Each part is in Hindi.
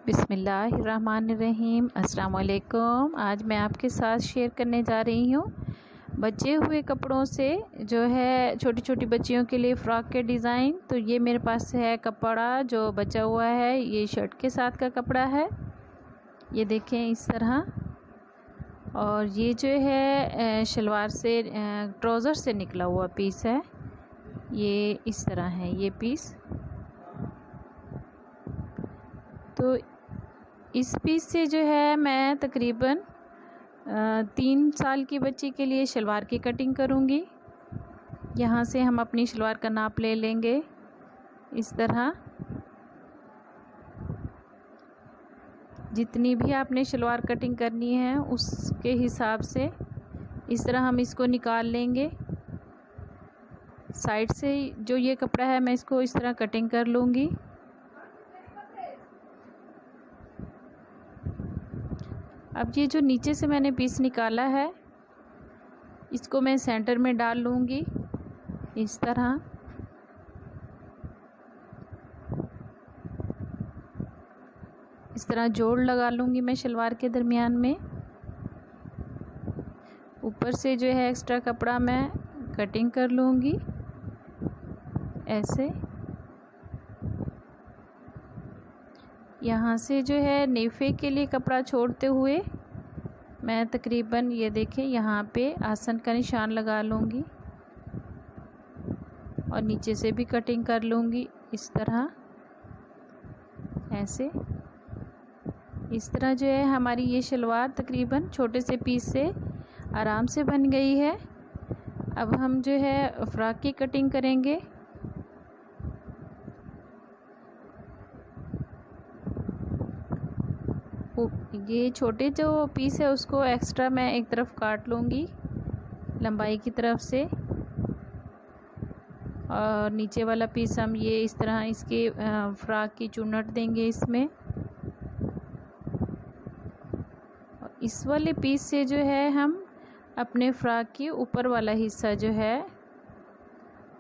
बिस्मिल्लाहिर्रहमानिर्रहीम। अस्सलाम वालेकुम। आज मैं आपके साथ शेयर करने जा रही हूँ बचे हुए कपड़ों से जो है छोटी छोटी बच्चियों के लिए फ़्रॉक के डिज़ाइन। तो ये मेरे पास है कपड़ा जो बचा हुआ है, ये शर्ट के साथ का कपड़ा है, ये देखें इस तरह। और ये जो है शलवार से ट्राउज़र से निकला हुआ पीस है, ये इस तरह है ये पीस। तो इस पीस से जो है मैं तकरीबन 3 साल की बच्ची के लिए शलवार की कटिंग करूँगी। यहाँ से हम अपनी शलवार का नाप ले लेंगे इस तरह। जितनी भी आपने शलवार कटिंग करनी है उसके हिसाब से इस तरह हम इसको निकाल लेंगे। साइड से जो ये कपड़ा है मैं इसको इस तरह कटिंग कर लूँगी। अब ये जो नीचे से मैंने पीस निकाला है इसको मैं सेंटर में डाल लूँगी इस तरह। इस तरह जोड़ लगा लूँगी मैं शलवार के दरमियान में। ऊपर से जो है एक्स्ट्रा कपड़ा मैं कटिंग कर लूँगी ऐसे। यहाँ से जो है नेफे के लिए कपड़ा छोड़ते हुए मैं तकरीबन ये देखें यहाँ पे आसन का निशान लगा लूँगी और नीचे से भी कटिंग कर लूँगी इस तरह ऐसे। इस तरह जो है हमारी ये शलवार तकरीबन छोटे से पीस से आराम से बन गई है। अब हम जो है फ़्रॉक की कटिंग करेंगे। ये छोटे जो पीस है उसको एक्स्ट्रा मैं एक तरफ काट लूँगी लंबाई की तरफ से, और नीचे वाला पीस हम ये इस तरह इसके फ़्रॉक की चुन्नट देंगे इसमें। इस वाले पीस से जो है हम अपने फ़्रॉक के ऊपर वाला हिस्सा जो है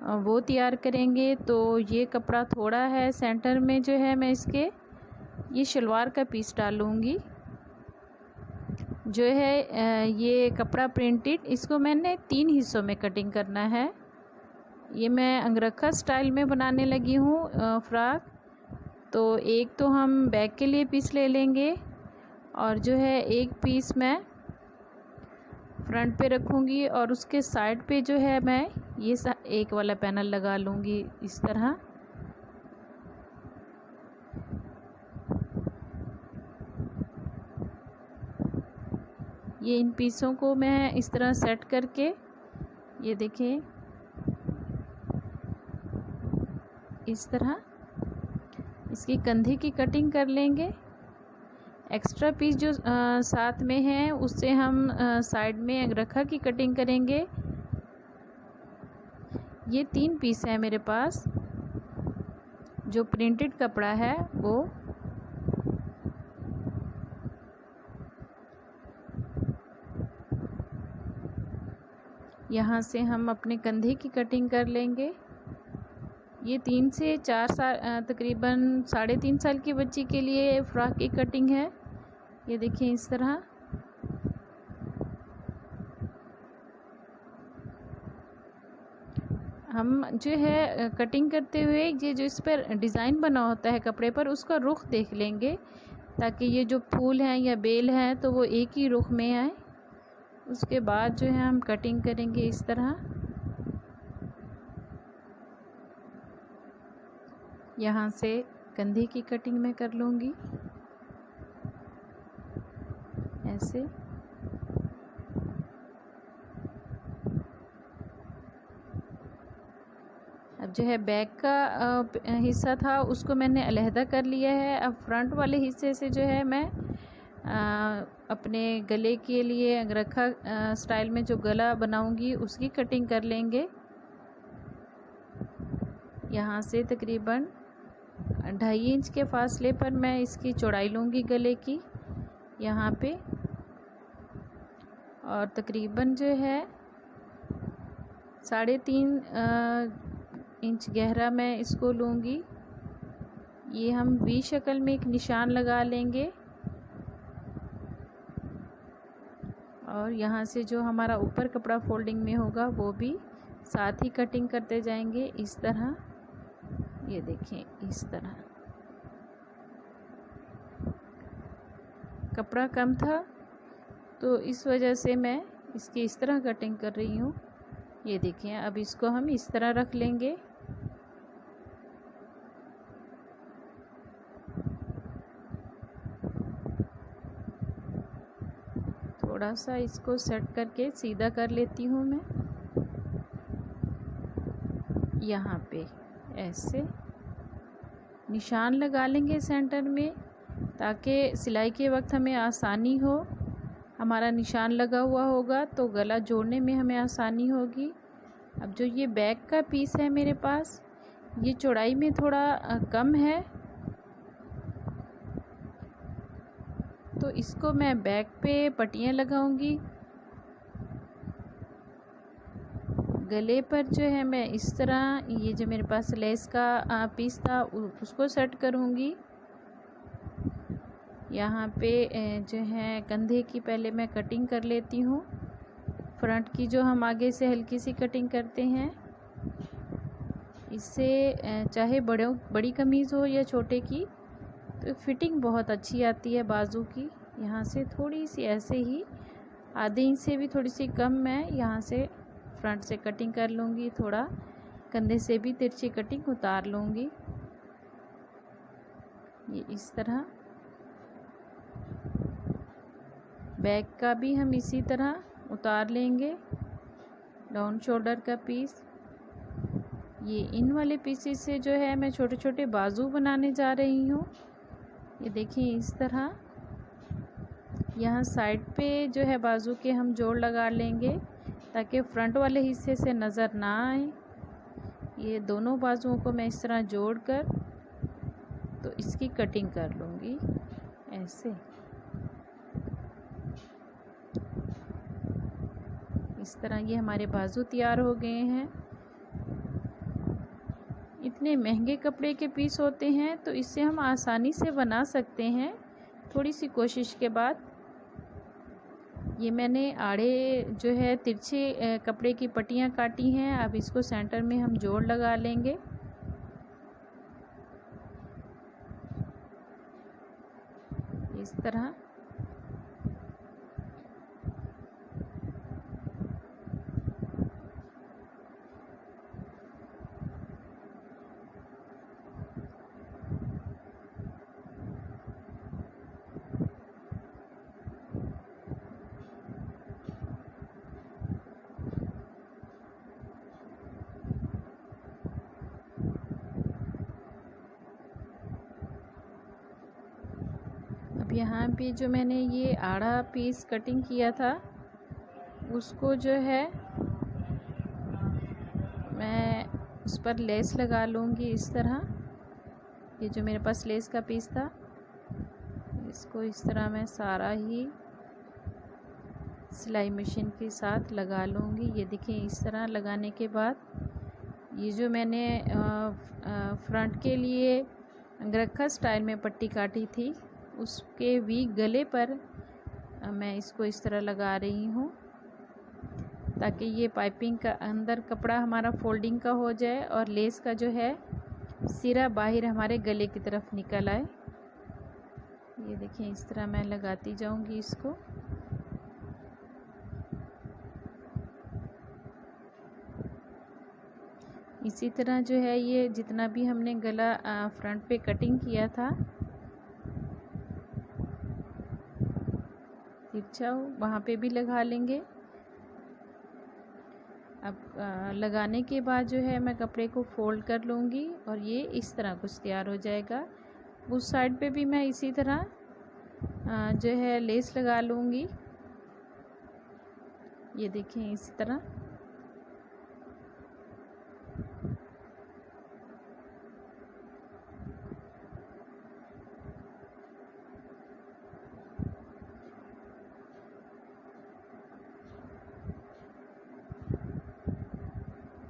वो तैयार करेंगे। तो ये कपड़ा थोड़ा है, सेंटर में जो है मैं इसके ये शलवार का पीस डालूँगी जो है ये कपड़ा प्रिंटेड। इसको मैंने 3 हिस्सों में कटिंग करना है। ये मैं अंगरखा स्टाइल में बनाने लगी हूँ फ़्रॉक। तो एक तो हम बैक के लिए पीस ले लेंगे और जो है एक पीस मैं फ्रंट पे रखूँगी और उसके साइड पे जो है मैं ये एक वाला पैनल लगा लूँगी इस तरह। ये इन पीसों को मैं इस तरह सेट करके ये देखें इस तरह इसकी कंधे की कटिंग कर लेंगे। एक्स्ट्रा पीस जो साथ में है उससे हम साइड में अंगरखा की कटिंग करेंगे। ये 3 पीस है मेरे पास जो प्रिंटेड कपड़ा है वो। यहाँ से हम अपने कंधे की कटिंग कर लेंगे। ये 3 से 4 साल तकरीबन 3.5 साल की बच्ची के लिए फ़्रॉक की कटिंग है। ये देखें इस तरह। हम जो है कटिंग करते हुए ये जो इस पर डिज़ाइन बना होता है कपड़े पर उसका रुख देख लेंगे ताकि ये जो फूल हैं या बेल हैं तो वो एक ही रुख में आए। उसके बाद जो है हम कटिंग करेंगे इस तरह। यहाँ से कंधे की कटिंग मैं कर लूँगी ऐसे। अब जो है बैक का हिस्सा था उसको मैंने अलहदा कर लिया है। अब फ्रंट वाले हिस्से से जो है मैं अपने गले के लिए अंगरखा स्टाइल में जो गला बनाऊंगी उसकी कटिंग कर लेंगे। यहाँ से तकरीबन 2.5 इंच के फासले पर मैं इसकी चौड़ाई लूँगी गले की यहाँ पे, और तकरीबन जो है 3.5 इंच गहरा मैं इसको लूँगी ये हम वी शक्ल में एक निशान लगा लेंगे और यहाँ से जो हमारा ऊपर कपड़ा फोल्डिंग में होगा वो भी साथ ही कटिंग करते जाएंगे इस तरह। ये देखें इस तरह। कपड़ा कम था तो इस वजह से मैं इसकी इस तरह कटिंग कर रही हूँ। ये देखें, अब इसको हम इस तरह रख लेंगे। थोड़ा सा इसको सेट करके सीधा कर लेती हूँ मैं। यहाँ पे ऐसे निशान लगा लेंगे सेंटर में ताकि सिलाई के वक्त हमें आसानी हो। हमारा निशान लगा हुआ होगा तो गला जोड़ने में हमें आसानी होगी। अब जो ये बैक का पीस है मेरे पास, ये चौड़ाई में थोड़ा कम है, तो इसको मैं बैक पे पट्टियाँ लगाऊंगी। गले पर जो है मैं इस तरह, ये जो मेरे पास लेस का पीस था उसको सेट करूंगी। यहाँ पे जो है कंधे की पहले मैं कटिंग कर लेती हूँ। फ्रंट की जो हम आगे से हल्की सी कटिंग करते हैं, इससे चाहे बड़ी कमीज़ हो या छोटे की, तो फिटिंग बहुत अच्छी आती है बाजू की। यहाँ से थोड़ी सी ऐसे ही आधे इंच से भी थोड़ी सी कम मैं यहाँ से फ्रंट से कटिंग कर लूँगी। थोड़ा कंधे से भी तिरछी कटिंग उतार लूँगी। ये इस तरह। बैक का भी हम इसी तरह उतार लेंगे, डाउन शोल्डर का पीस। ये इन वाले पीसेस से जो है मैं छोटे छोटे बाजू बनाने जा रही हूँ। ये देखिए इस तरह। यहाँ साइड पे जो है बाजू के हम जोड़ लगा लेंगे ताकि फ्रंट वाले हिस्से से नज़र ना आए। ये दोनों बाजुओं को मैं इस तरह जोड़कर तो इसकी कटिंग कर लूँगी ऐसे। इस तरह ये हमारे बाजू तैयार हो गए हैं। इतने महंगे कपड़े के पीस होते हैं तो इससे हम आसानी से बना सकते हैं थोड़ी सी कोशिश के बाद। ये मैंने आड़े जो है तिरछे कपड़े की पट्टियाँ काटी हैं। अब इसको सेंटर में हम जोड़ लगा लेंगे। इस तरह। अब यहाँ पे जो मैंने ये आड़ा पीस कटिंग किया था उसको जो है मैं उस पर लेस लगा लूँगी इस तरह। ये जो मेरे पास लेस का पीस था इसको इस तरह मैं सारा ही सिलाई मशीन के साथ लगा लूँगी। ये देखिए इस तरह लगाने के बाद ये जो मैंने फ्रंट के लिए अंगरखा स्टाइल में पट्टी काटी थी उसके वी गले पर मैं इसको इस तरह लगा रही हूँ ताकि ये पाइपिंग का अंदर कपड़ा हमारा फोल्डिंग का हो जाए और लेस का जो है सिरा बाहर हमारे गले की तरफ निकल आए। ये देखिए इस तरह मैं लगाती जाऊंगी इसको। इसी तरह जो है ये जितना भी हमने गला फ्रंट पे कटिंग किया था तिरछा वहाँ पे भी लगा लेंगे। अब लगाने के बाद जो है मैं कपड़े को फोल्ड कर लूँगी और ये इस तरह कुछ तैयार हो जाएगा। उस साइड पे भी मैं इसी तरह जो है लेस लगा लूँगी। ये देखें इसी तरह।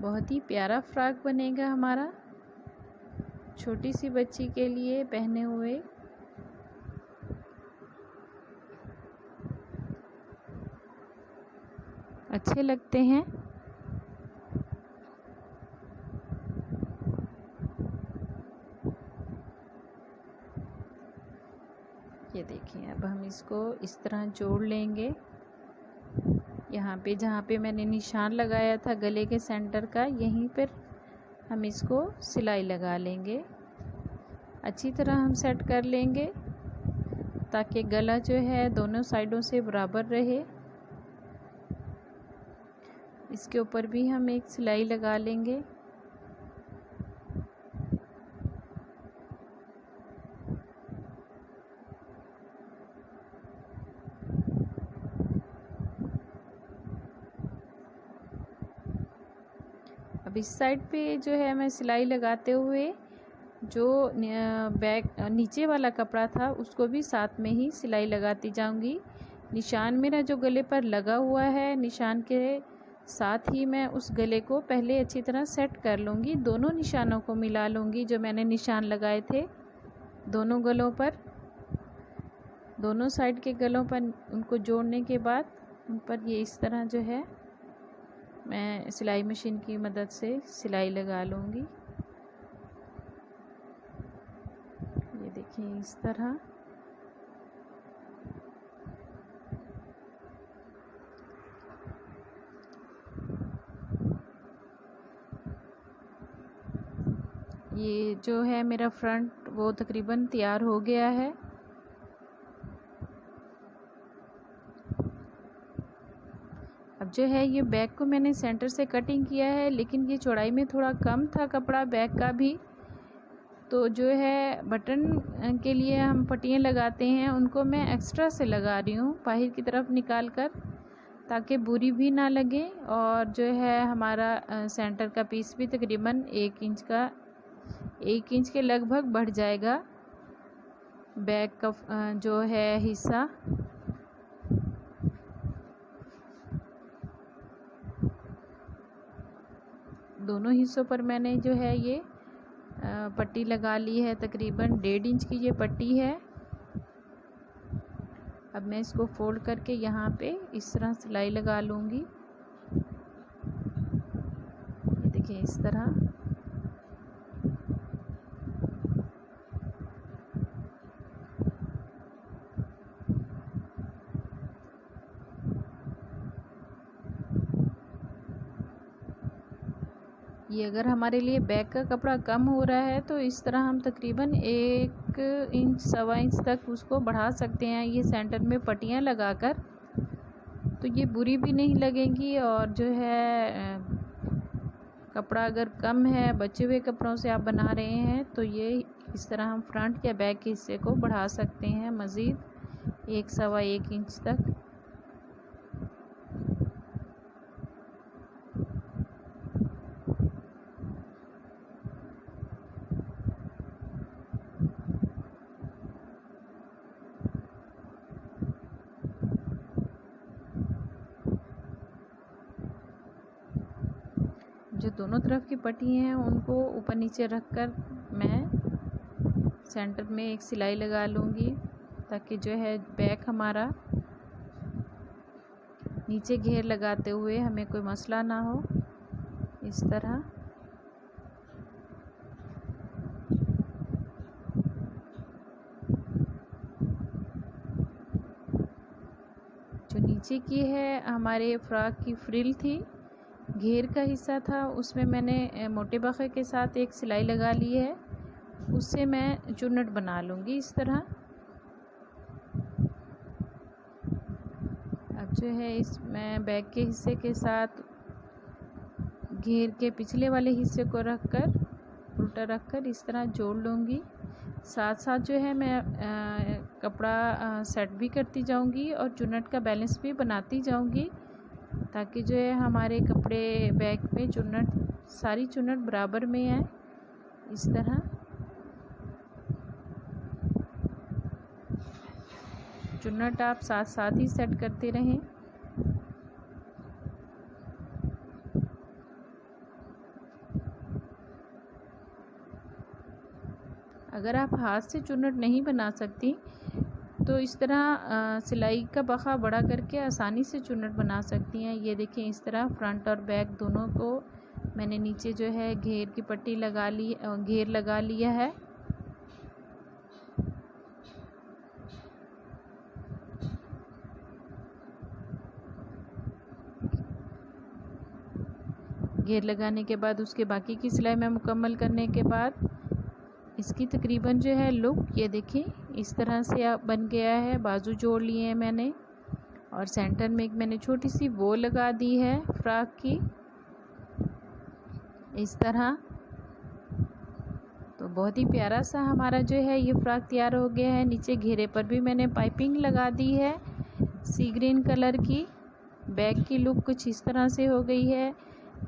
बहुत ही प्यारा फ्रॉक बनेगा हमारा। छोटी सी बच्ची के लिए पहने हुए अच्छे लगते हैं। ये देखिए, अब हम इसको इस तरह जोड़ लेंगे। यहाँ पे जहाँ पे मैंने निशान लगाया था गले के सेंटर का, यहीं पर हम इसको सिलाई लगा लेंगे। अच्छी तरह हम सेट कर लेंगे ताकि गला जो है दोनों साइडों से बराबर रहे। इसके ऊपर भी हम एक सिलाई लगा लेंगे। अब इस साइड पे जो है मैं सिलाई लगाते हुए जो बैक नीचे वाला कपड़ा था उसको भी साथ में ही सिलाई लगाती जाऊंगी। निशान मेरा जो गले पर लगा हुआ है, निशान के साथ ही मैं उस गले को पहले अच्छी तरह सेट कर लूँगी। दोनों निशानों को मिला लूँगी जो मैंने निशान लगाए थे दोनों गलों पर। दोनों साइड के गलों पर उनको जोड़ने के बाद उन पर ये इस तरह जो है मैं सिलाई मशीन की मदद से सिलाई लगा लूँगी। ये देखिए इस तरह। ये जो है मेरा फ्रंट वो तकरीबन तैयार हो गया है। अब जो है ये बैक को मैंने सेंटर से कटिंग किया है, लेकिन ये चौड़ाई में थोड़ा कम था कपड़ा बैक का भी। तो जो है बटन के लिए हम पट्टियाँ लगाते हैं, उनको मैं एक्स्ट्रा से लगा रही हूँ बाहर की तरफ निकाल कर, ताकि बुरी भी ना लगे। और जो है हमारा सेंटर का पीस भी तकरीबन 1 इंच के लगभग बढ़ जाएगा बैक का जो है हिस्सा। दोनों हिस्सों पर मैंने जो है ये पट्टी लगा ली है। तकरीबन 1.5 इंच की ये पट्टी है। अब मैं इसको फोल्ड करके यहाँ पे इस तरह सिलाई लगा लूँगी। ये देखिए इस तरह। ये अगर हमारे लिए बैक का कपड़ा कम हो रहा है तो इस तरह हम तकरीबन 1 इंच 1.25 इंच तक उसको बढ़ा सकते हैं ये सेंटर में पट्टियाँ लगाकर। तो ये बुरी भी नहीं लगेंगी। और जो है कपड़ा अगर कम है, बचे हुए कपड़ों से आप बना रहे हैं, तो ये इस तरह हम फ्रंट या बैक के हिस्से को बढ़ा सकते हैं मज़ीद 1-1.25 इंच तक। जो दोनों तरफ की पट्टी हैं उनको ऊपर नीचे रखकर मैं सेंटर में एक सिलाई लगा लूँगी, ताकि जो है बैक हमारा नीचे घेर लगाते हुए हमें कोई मसला ना हो। इस तरह जो नीचे की है हमारे फ्रॉक की फ्रिल थी, घेर का हिस्सा था, उसमें मैंने मोटे बखे के साथ एक सिलाई लगा ली है। उससे मैं चुन्नट बना लूँगी इस तरह। अब जो है इस मैं बैक के हिस्से के साथ घेर के पिछले वाले हिस्से को रखकर उल्टा रखकर इस तरह जोड़ लूँगी। साथ साथ जो है मैं कपड़ा सेट भी करती जाऊँगी और चुन्नट का बैलेंस भी बनाती जाऊँगी, ताकि जो है हमारे कपड़े बैक में चुन्नट सारी चुन्नट बराबर में है। इस तरह चुन्नट आप साथ साथ ही सेट करते रहें। अगर आप हाथ से चुन्नट नहीं बना सकती तो इस तरह सिलाई का बखा बड़ा करके आसानी से चुन्नट बना सकती हैं। ये देखें, इस तरह फ्रंट और बैक दोनों को मैंने नीचे जो है घेर की पट्टी लगा ली, घेर लगा लिया है। घेर लगाने के बाद उसके बाकी की सिलाई में मुकम्मल करने के बाद इसकी तकरीबन जो है लुक ये देखिए इस तरह से अब बन गया है। बाजू जोड़ लिए हैं मैंने और सेंटर में एक मैंने छोटी सी वो लगा दी है फ्रॉक की, इस तरह। तो बहुत ही प्यारा सा हमारा जो है ये फ्रॉक तैयार हो गया है। नीचे घेरे पर भी मैंने पाइपिंग लगा दी है सी ग्रीन कलर की। बैक की लुक कुछ इस तरह से हो गई है।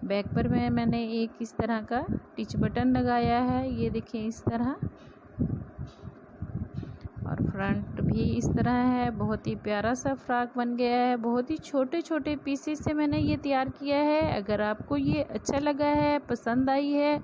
बैक पर मैंने एक इस तरह का टिच बटन लगाया है, ये देखिए इस तरह, और फ्रंट भी इस तरह है। बहुत ही प्यारा सा फ्रॉक बन गया है। बहुत ही छोटे छोटे पीसेस से मैंने ये तैयार किया है। अगर आपको ये अच्छा लगा है, पसंद आई है